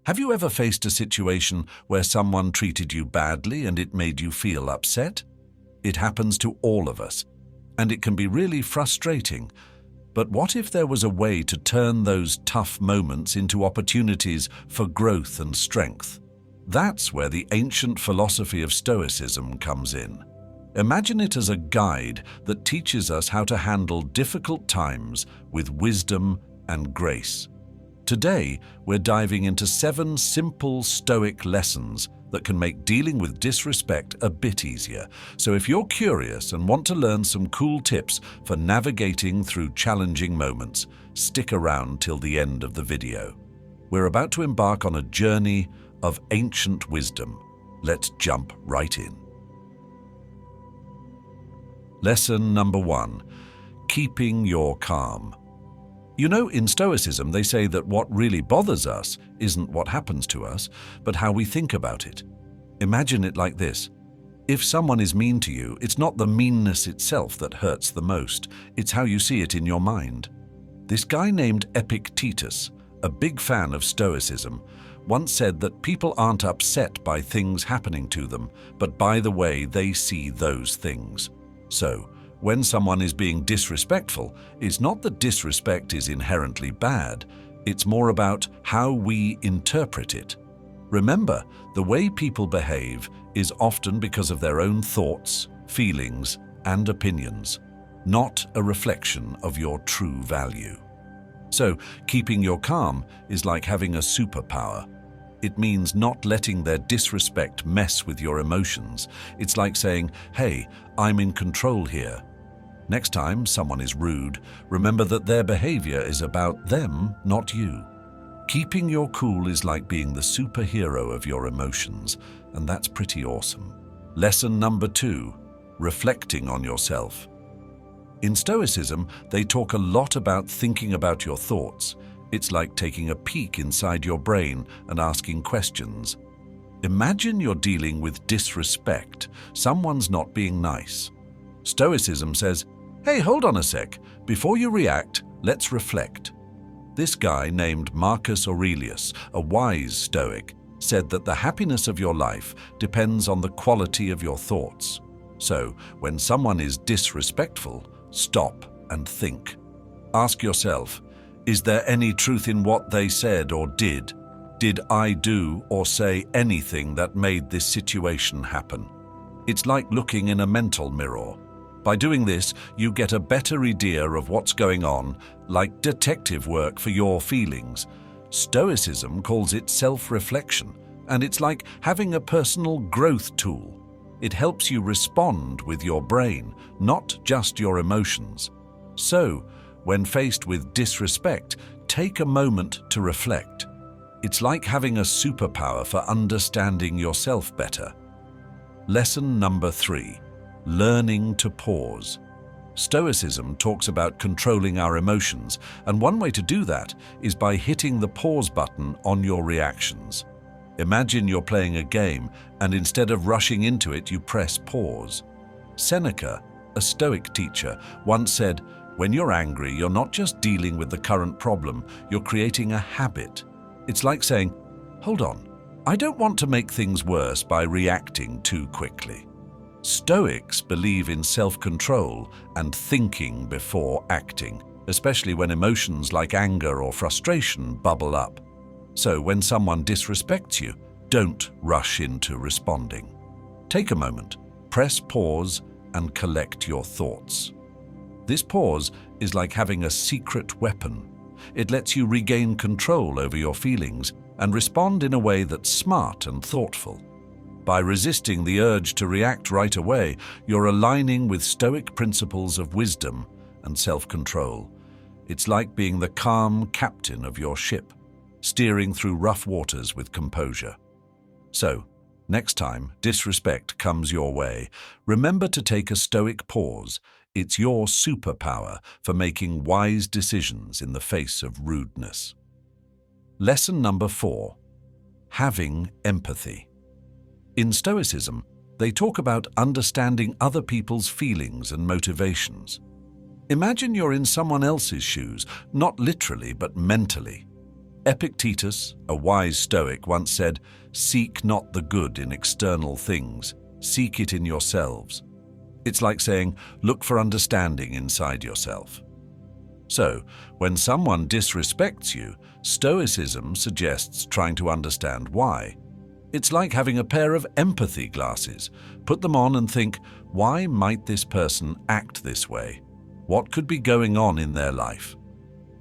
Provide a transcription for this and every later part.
Have you ever faced a situation where someone treated you badly and it made you feel upset? It happens to all of us, and it can be really frustrating. But what if there was a way to turn those tough moments into opportunities for growth and strength? That's where the ancient philosophy of Stoicism comes in. Imagine it as a guide that teaches us how to handle difficult times with wisdom and grace. Today, we're diving into 7 simple Stoic lessons that can make dealing with disrespect a bit easier. So if you're curious and want to learn some cool tips for navigating through challenging moments, stick around till the end of the video. We're about to embark on a journey of ancient wisdom. Let's jump right in. Lesson number 1. Keeping your calm. You know, in Stoicism, they say that what really bothers us isn't what happens to us, but how we think about it. Imagine it like this. If someone is mean to you, it's not the meanness itself that hurts the most, it's how you see it in your mind. This guy named Epictetus, a big fan of Stoicism, once said that people aren't upset by things happening to them, but by the way they see those things. So, when someone is being disrespectful, it's not that disrespect is inherently bad, it's more about how we interpret it. Remember, the way people behave is often because of their own thoughts, feelings, and opinions, not a reflection of your true value. So, keeping your calm is like having a superpower. It means not letting their disrespect mess with your emotions. It's like saying, "Hey, I'm in control here." Next time someone is rude, remember that their behavior is about them, not you. Keeping your cool is like being the superhero of your emotions, and that's pretty awesome. Lesson number 2. Reflecting on yourself. In Stoicism, they talk a lot about thinking about your thoughts. It's like taking a peek inside your brain and asking questions. Imagine you're dealing with disrespect. Someone's not being nice. Stoicism says, "Hey, hold on a sec. Before you react, let's reflect." This guy named Marcus Aurelius, a wise Stoic, said that the happiness of your life depends on the quality of your thoughts. So, when someone is disrespectful, stop and think. Ask yourself, is there any truth in what they said or did? Did I do or say anything that made this situation happen? It's like looking in a mental mirror. By doing this, you get a better idea of what's going on, like detective work for your feelings. Stoicism calls it self-reflection, and it's like having a personal growth tool. It helps you respond with your brain, not just your emotions. So, when faced with disrespect, take a moment to reflect. It's like having a superpower for understanding yourself better. Lesson number 3. Learning to pause. Stoicism talks about controlling our emotions, and one way to do that is by hitting the pause button on your reactions. Imagine you're playing a game, and instead of rushing into it, you press pause. Seneca, a Stoic teacher, once said, "When you're angry, you're not just dealing with the current problem, you're creating a habit." It's like saying, "Hold on, I don't want to make things worse by reacting too quickly." Stoics believe in self-control and thinking before acting, especially when emotions like anger or frustration bubble up. So when someone disrespects you, don't rush into responding. Take a moment, press pause, and collect your thoughts. This pause is like having a secret weapon. It lets you regain control over your feelings and respond in a way that's smart and thoughtful. By resisting the urge to react right away, you're aligning with Stoic principles of wisdom and self-control. It's like being the calm captain of your ship, steering through rough waters with composure. So, next time disrespect comes your way, remember to take a Stoic pause. It's your superpower for making wise decisions in the face of rudeness. Lesson number 4. Having empathy. In Stoicism, they talk about understanding other people's feelings and motivations. Imagine you're in someone else's shoes, not literally but mentally. Epictetus, a wise Stoic, once said, "Seek not the good in external things, seek it in yourselves." It's like saying, look for understanding inside yourself. So, when someone disrespects you, Stoicism suggests trying to understand why. It's like having a pair of empathy glasses. Put them on and think, why might this person act this way? What could be going on in their life?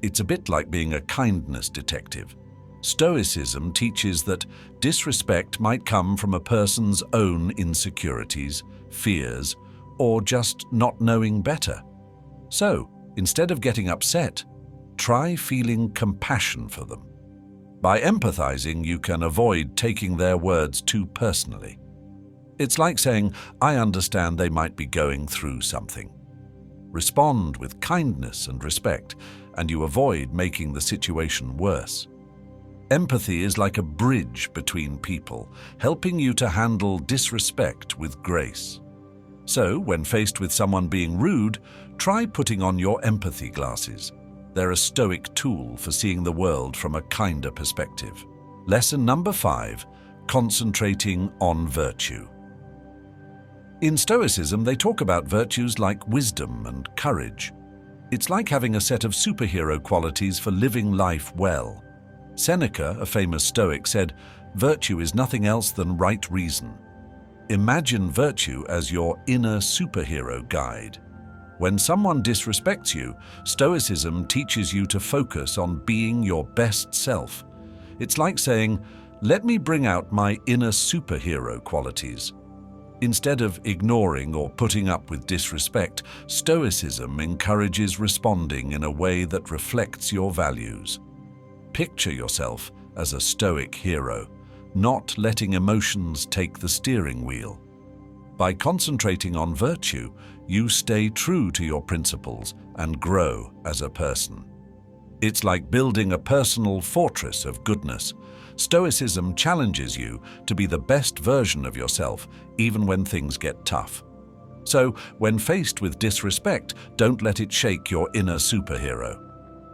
It's a bit like being a kindness detective. Stoicism teaches that disrespect might come from a person's own insecurities, fears, or just not knowing better. So, instead of getting upset, try feeling compassion for them. By empathizing, you can avoid taking their words too personally. It's like saying, I understand they might be going through something. Respond with kindness and respect, and you avoid making the situation worse. Empathy is like a bridge between people, helping you to handle disrespect with grace. So, when faced with someone being rude, try putting on your empathy glasses. They're a Stoic tool for seeing the world from a kinder perspective. Lesson number 5, concentrating on virtue. In Stoicism, they talk about virtues like wisdom and courage. It's like having a set of superhero qualities for living life well. Seneca, a famous Stoic, said, "Virtue is nothing else than right reason." Imagine virtue as your inner superhero guide. When someone disrespects you, Stoicism teaches you to focus on being your best self. It's like saying, let me bring out my inner superhero qualities. Instead of ignoring or putting up with disrespect, Stoicism encourages responding in a way that reflects your values. Picture yourself as a Stoic hero, not letting emotions take the steering wheel. By concentrating on virtue, you stay true to your principles and grow as a person. It's like building a personal fortress of goodness. Stoicism challenges you to be the best version of yourself, even when things get tough. So, when faced with disrespect, don't let it shake your inner superhero.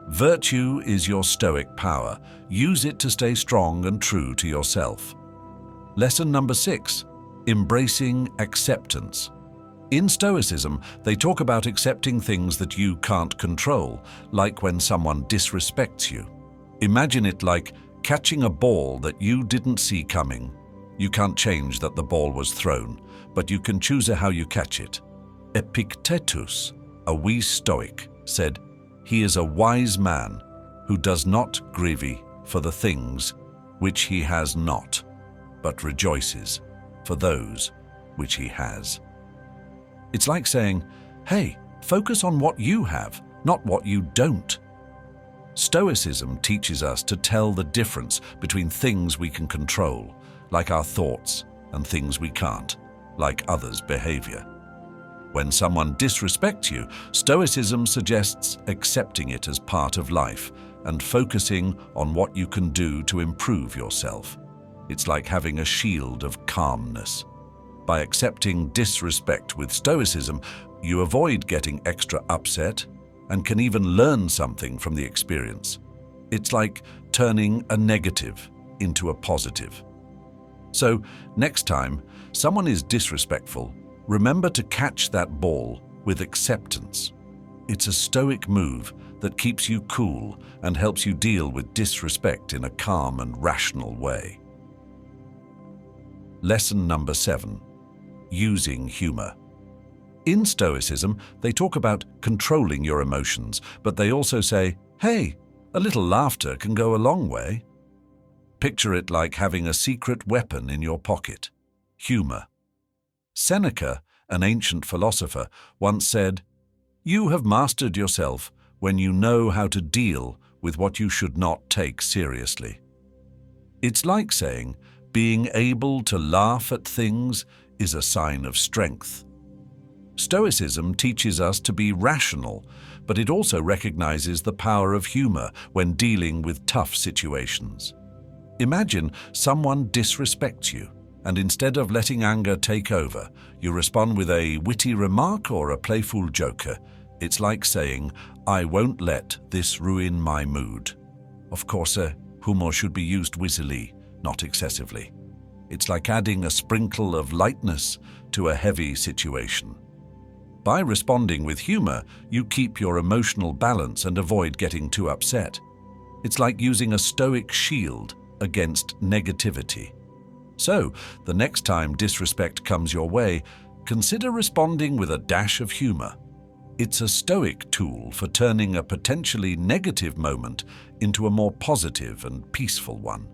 Virtue is your Stoic power. Use it to stay strong and true to yourself. Lesson number 6, embracing acceptance. In Stoicism, they talk about accepting things that you can't control, like when someone disrespects you. Imagine it like catching a ball that you didn't see coming. You can't change that the ball was thrown, but you can choose how you catch it. Epictetus, a wise Stoic, said, "He is a wise man who does not grieve for the things which he has not, but rejoices for those which he has." It's like saying, hey, focus on what you have, not what you don't. Stoicism teaches us to tell the difference between things we can control, like our thoughts, and things we can't, like others' behavior. When someone disrespects you, Stoicism suggests accepting it as part of life and focusing on what you can do to improve yourself. It's like having a shield of calmness. By accepting disrespect with Stoicism, you avoid getting extra upset and can even learn something from the experience. It's like turning a negative into a positive. So, next time someone is disrespectful, remember to catch that ball with acceptance. It's a Stoic move that keeps you cool and helps you deal with disrespect in a calm and rational way. Lesson number 7, using humor. In Stoicism, they talk about controlling your emotions, but they also say, hey, a little laughter can go a long way. Picture it like having a secret weapon in your pocket, humor. Seneca, an ancient philosopher, once said, "You have mastered yourself when you know how to deal with what you should not take seriously." It's like saying, being able to laugh at things is a sign of strength. Stoicism teaches us to be rational, but it also recognizes the power of humor when dealing with tough situations. Imagine someone disrespects you, and instead of letting anger take over, you respond with a witty remark or a playful joker. It's like saying, I won't let this ruin my mood. Of course, Humor should be used wisely, not excessively. It's like adding a sprinkle of lightness to a heavy situation. By responding with humor, you keep your emotional balance and avoid getting too upset. It's like using a stoic shield against negativity. So, the next time disrespect comes your way, consider responding with a dash of humor. It's a stoic tool for turning a potentially negative moment into a more positive and peaceful one.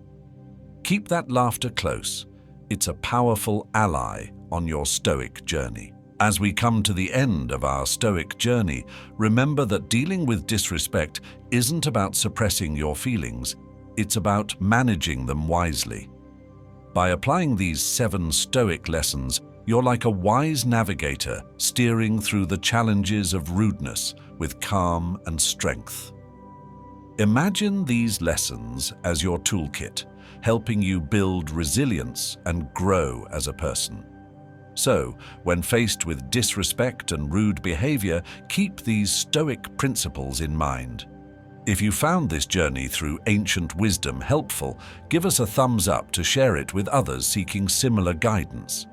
Keep that laughter close. It's a powerful ally on your stoic journey. As we come to the end of our stoic journey, remember that dealing with disrespect isn't about suppressing your feelings, it's about managing them wisely. By applying these 7 stoic lessons, you're like a wise navigator steering through the challenges of rudeness with calm and strength. Imagine these lessons as your toolkit, helping you build resilience and grow as a person. So, when faced with disrespect and rude behavior, keep these stoic principles in mind. If you found this journey through ancient wisdom helpful, give us a thumbs up to share it with others seeking similar guidance.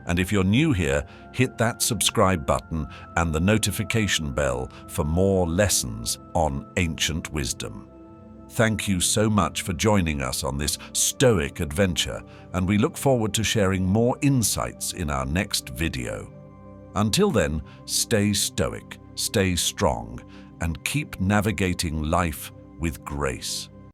And if you're new here, hit that subscribe button and the notification bell for more lessons on ancient wisdom. Thank you so much for joining us on this stoic adventure, and we look forward to sharing more insights in our next video. Until then, stay stoic, stay strong, and keep navigating life with grace.